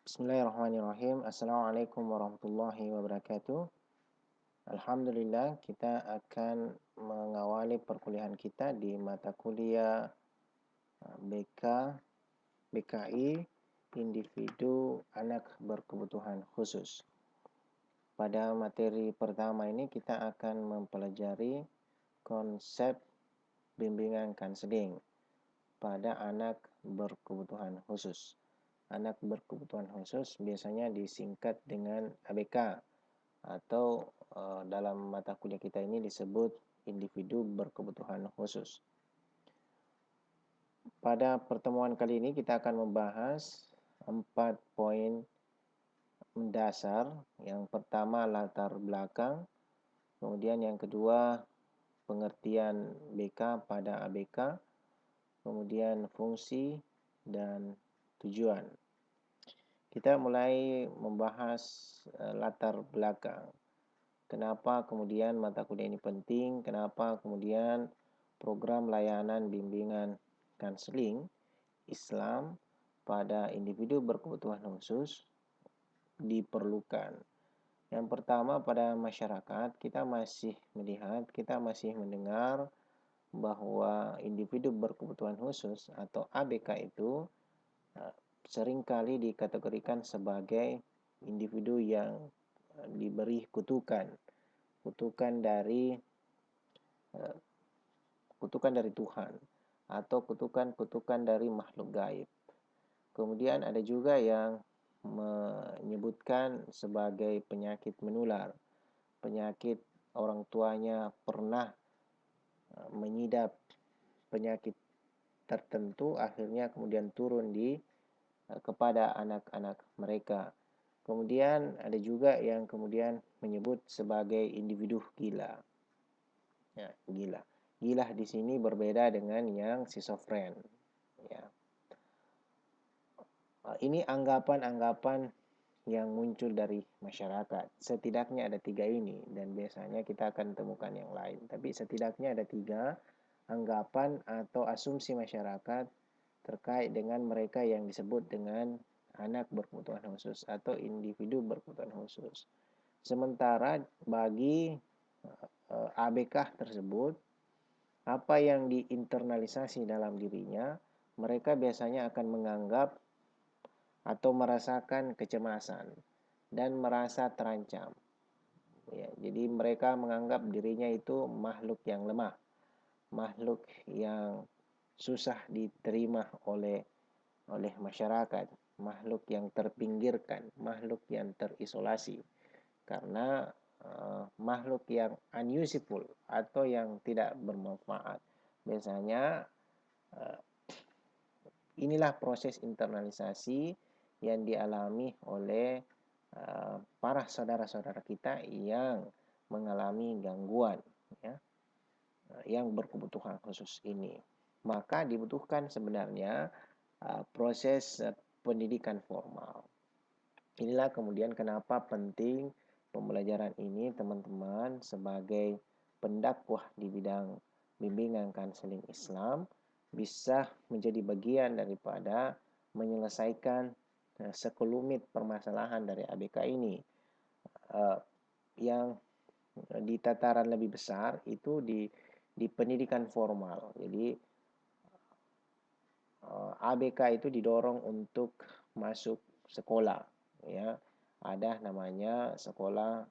Bismillahirrahmanirrahim. Assalamualaikum warahmatullahi wabarakatuh. Alhamdulillah, kita akan mengawali perkuliahan kita di mata kuliah BK, BKI, Individu Anak Berkebutuhan Khusus. Pada materi pertama ini kita akan mempelajari konsep bimbingan kanseling pada anak berkebutuhan khusus. Anak berkebutuhan khusus biasanya disingkat dengan ABK atau dalam mata kuliah kita ini disebut individu berkebutuhan khusus. Pada pertemuan kali ini kita akan membahas 4 poin mendasar. Yang pertama latar belakang, kemudian yang kedua pengertian BK pada ABK, kemudian fungsi dan tujuan. Kita mulai membahas latar belakang. Kenapa kemudian mata kuliah ini penting? Kenapa kemudian program layanan bimbingan kanseling Islam pada individu berkebutuhan khusus diperlukan? Yang pertama, pada masyarakat kita masih melihat, kita masih mendengar bahwa individu berkebutuhan khusus atau ABK itu seringkali dikategorikan sebagai individu yang diberi kutukan dari Tuhan atau kutukan dari makhluk gaib. Kemudian ada juga yang menyebutkan sebagai penyakit menular, penyakit orang tuanya pernah mengidap penyakit tertentu, akhirnya kemudian turun kepada anak-anak mereka. Kemudian ada juga yang kemudian menyebut sebagai individu gila. Ya, gila. Gila di sini berbeda dengan yang schizofren. Ya. Ini anggapan-anggapan yang muncul dari masyarakat. Setidaknya ada 3 ini, dan biasanya kita akan temukan yang lain. Tapi setidaknya ada 3 anggapan atau asumsi masyarakat terkait dengan mereka yang disebut dengan anak berkebutuhan khusus atau individu berkebutuhan khusus. Sementara bagi ABK tersebut, apa yang diinternalisasi dalam dirinya, mereka biasanya akan menganggap atau merasakan kecemasan dan merasa terancam. Ya, jadi mereka menganggap dirinya itu makhluk yang lemah, makhluk yang susah diterima oleh masyarakat, makhluk yang terpinggirkan, makhluk yang terisolasi, karena makhluk yang unuseful atau yang tidak bermanfaat. Biasanya inilah proses internalisasi yang dialami oleh para saudara-saudara kita yang mengalami gangguan, ya, yang berkebutuhan khusus ini. Maka dibutuhkan sebenarnya proses pendidikan formal. Inilah kemudian kenapa penting pembelajaran ini, teman-teman, sebagai pendakwah di bidang bimbingan kanseling Islam bisa menjadi bagian daripada menyelesaikan sekelumit permasalahan dari ABK ini. Yang di tataran lebih besar itu di pendidikan formal. Jadi ABK itu didorong untuk masuk sekolah, ya. Ada namanya sekolah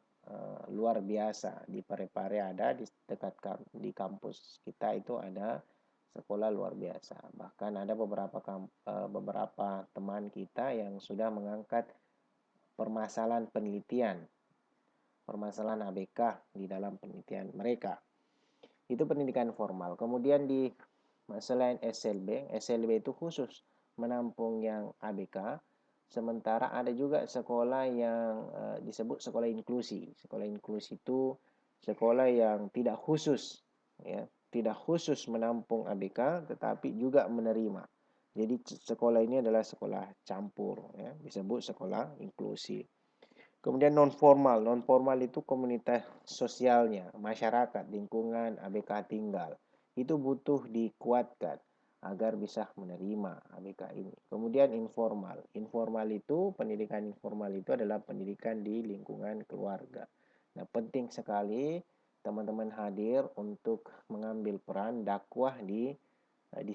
luar biasa di Parepare, ada di dekat di kampus kita itu ada sekolah luar biasa. Bahkan ada beberapa teman kita yang sudah mengangkat permasalahan ABK di dalam penelitian mereka. Itu pendidikan formal. Kemudian selain SLB itu khusus menampung yang ABK. Sementara ada juga sekolah yang disebut sekolah inklusi. Sekolah inklusi itu sekolah yang tidak khusus, ya, tidak khusus menampung ABK, tetapi juga menerima. Jadi sekolah ini adalah sekolah campur, ya, disebut sekolah inklusi. Kemudian non formal itu komunitas sosialnya, masyarakat, lingkungan ABK tinggal. Itu butuh dikuatkan agar bisa menerima ABK ini. Kemudian informal. Informal itu, pendidikan informal itu adalah pendidikan di lingkungan keluarga. Nah, penting sekali teman-teman hadir untuk mengambil peran dakwah di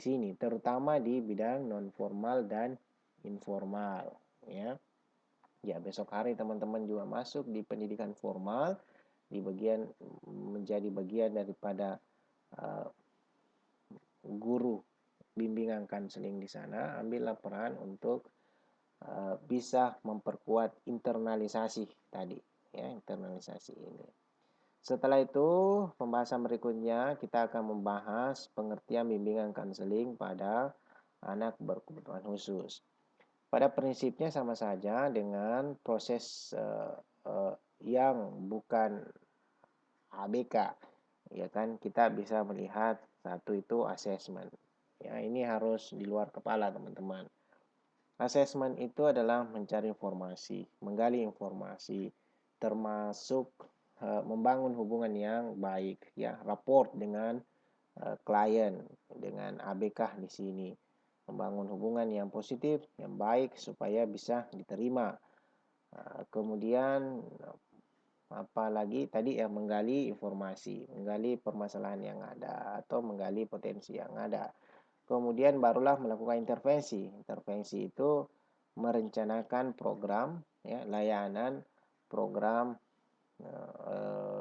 sini, terutama di bidang non formal dan informal, ya. Ya, besok hari teman-teman juga masuk di pendidikan formal, di bagian menjadi bagian daripada guru bimbingan kanseling di sana. Ambillah peran untuk bisa memperkuat internalisasi tadi, ya, internalisasi ini. Setelah itu, pembahasan berikutnya kita akan membahas pengertian bimbingan kanseling pada anak berkebutuhan khusus. Pada prinsipnya sama saja dengan proses yang bukan ABK, ya kan. Kita bisa melihat satu itu assessment. Ya, ini harus di luar kepala teman-teman. Assessment itu adalah mencari informasi, menggali informasi, termasuk membangun hubungan yang baik, ya, rapport dengan klien, dengan ABK di sini. Membangun hubungan yang positif, yang baik supaya bisa diterima. Kemudian apalagi tadi ya, menggali informasi, menggali permasalahan yang ada atau menggali potensi yang ada. Kemudian barulah melakukan intervensi. Intervensi itu merencanakan program, ya, layanan program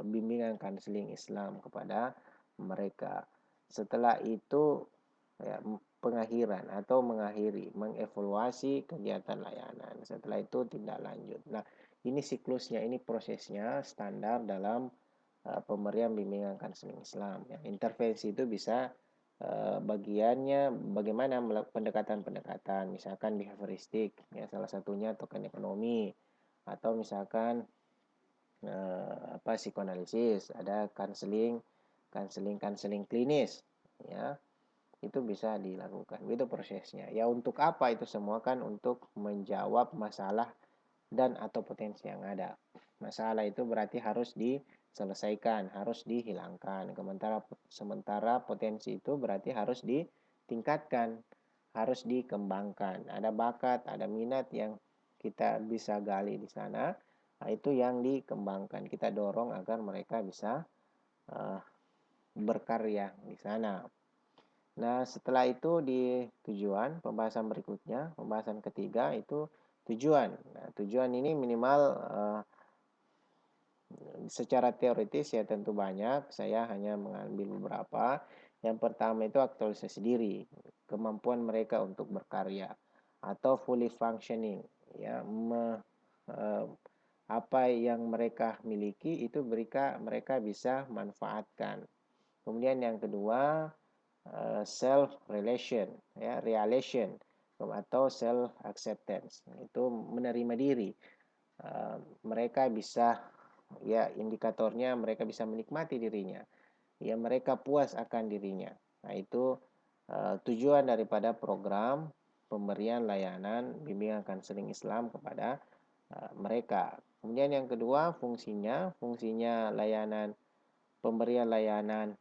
bimbingan kanseling Islam kepada mereka. Setelah itu, ya, pengakhiran atau mengevaluasi kegiatan layanan. Setelah itu tindak lanjut. Nah, ini siklusnya, ini prosesnya standar dalam pemberian bimbingan kanseling Islam. Ya, intervensi itu bisa bagiannya bagaimana pendekatan-pendekatan, misalkan behavioristik, ya, salah satunya token ekonomi, atau misalkan psikoanalisis, ada kanseling klinis, ya, itu bisa dilakukan. Itu prosesnya. Ya, untuk apa itu semua? Kan untuk menjawab masalah dan atau potensi yang ada. Masalah itu berarti harus diselesaikan, harus dihilangkan. Sementara potensi itu berarti harus ditingkatkan, harus dikembangkan. Ada bakat, ada minat yang kita bisa gali di sana. Nah, itu yang dikembangkan. Kita dorong agar mereka bisa berkarya di sana. Nah, setelah itu di tujuan, pembahasan berikutnya, pembahasan ketiga itu tujuan. Nah, tujuan ini minimal secara teoritis ya tentu banyak, saya hanya mengambil beberapa. Yang pertama itu aktualisasi diri, kemampuan mereka untuk berkarya atau fully functioning, ya, apa yang mereka miliki itu mereka bisa manfaatkan. Kemudian yang kedua, self relation, ya, realization atau self acceptance, itu menerima diri. Mereka bisa, ya, indikatornya mereka bisa menikmati dirinya, ya, mereka puas akan dirinya. Nah, itu tujuan daripada program pemberian layanan bimbingan kanseling Islam kepada mereka. Kemudian yang kedua, fungsinya layanan, pemberian layanan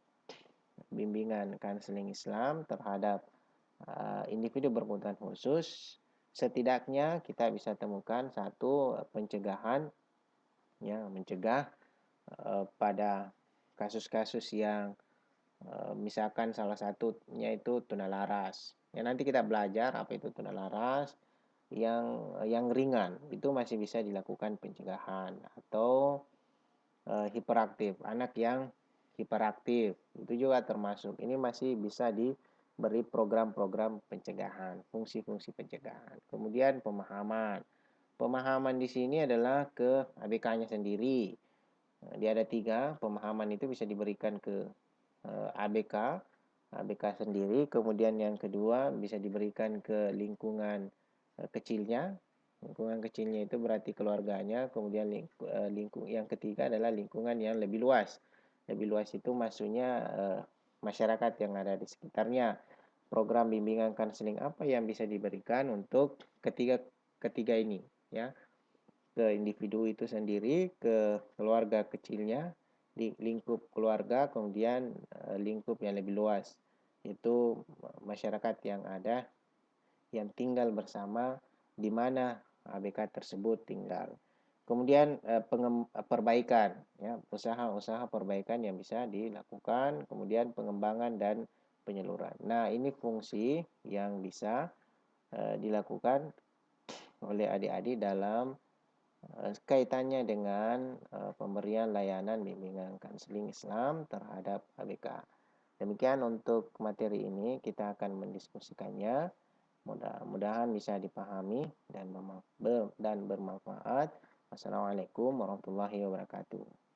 bimbingan kanseling Islam terhadap individu berkebutuhan khusus. Setidaknya kita bisa temukan satu, pencegahan, ya, mencegah pada kasus-kasus yang misalkan salah satunya itu tunalaras. Ya, nanti kita belajar apa itu tunalaras. Yang ringan itu masih bisa dilakukan pencegahan, atau hiperaktif, anak yang hiperaktif itu juga termasuk. Ini masih bisa diberi program-program pencegahan, fungsi-fungsi pencegahan. Kemudian pemahaman. Pemahaman di sini adalah ke ABK-nya sendiri. Dia ada 3. Pemahaman itu bisa diberikan ke ABK sendiri. Kemudian yang kedua bisa diberikan ke lingkungan kecilnya. Lingkungan kecilnya itu berarti keluarganya. Kemudian yang ketiga adalah lingkungan yang lebih luas. Lebih luas itu maksudnya masyarakat yang ada di sekitarnya. Program bimbingan kanseling apa yang bisa diberikan untuk ketiga ini, ya, ke individu itu sendiri, ke keluarga kecilnya, di lingkup keluarga, kemudian lingkup yang lebih luas. itu masyarakat yang ada yang tinggal bersama di mana ABK tersebut tinggal. Kemudian perbaikan, ya, usaha-usaha perbaikan yang bisa dilakukan, kemudian pengembangan dan penyaluran. Nah, ini fungsi yang bisa dilakukan oleh adik-adik dalam kaitannya dengan pemberian layanan bimbingan konseling Islam terhadap ABK. Demikian untuk materi ini, kita akan mendiskusikannya. Mudah-mudahan bisa dipahami dan bermanfaat. Wassalamualaikum warahmatullahi wabarakatuh.